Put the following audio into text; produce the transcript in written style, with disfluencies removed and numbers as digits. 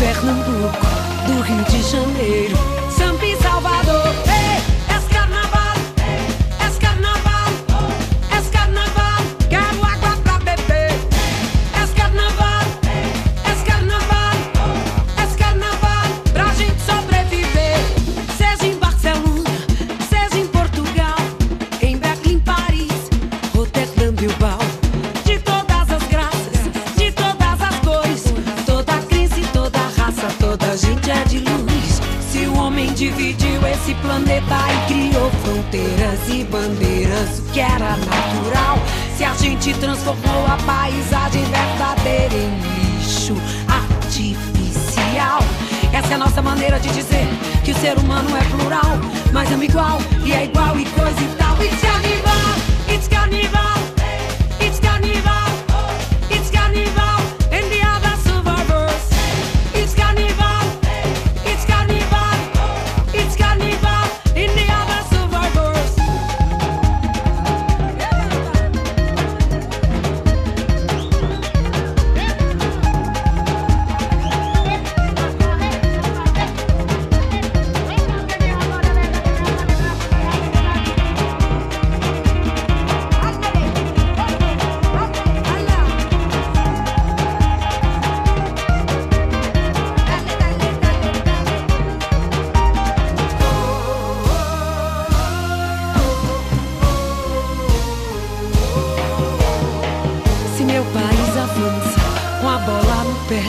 Pernambuco, do Rio de Janeiro, samba em Salvador. Ei, é carnaval, é carnaval, é carnaval. Quero água pra beber. É carnaval, é carnaval, é carnaval. Pra gente sobreviver. Seja em Barcelona, seja em Portugal, em Berlim, Paris, Roterdã, Bilbao. De todas as graças, de todas as cores, toda crise, toda raça, toda gente é de luz. Se o homem dividiu esse planeta e criou fronteiras e bandeiras, o que era natural, se a gente transformou a paisagem verdadeira em lixo artificial. Essa é a nossa maneira de dizer que o ser humano é plural, mas ama igual e é igual e coisa e tal. It's carnival, it's carnival, it's carnival, it's carnival, and the other survivors. It's carnival, it's carnival, it's carnival, and the other survivors. Se meu país avança com a bola no pé,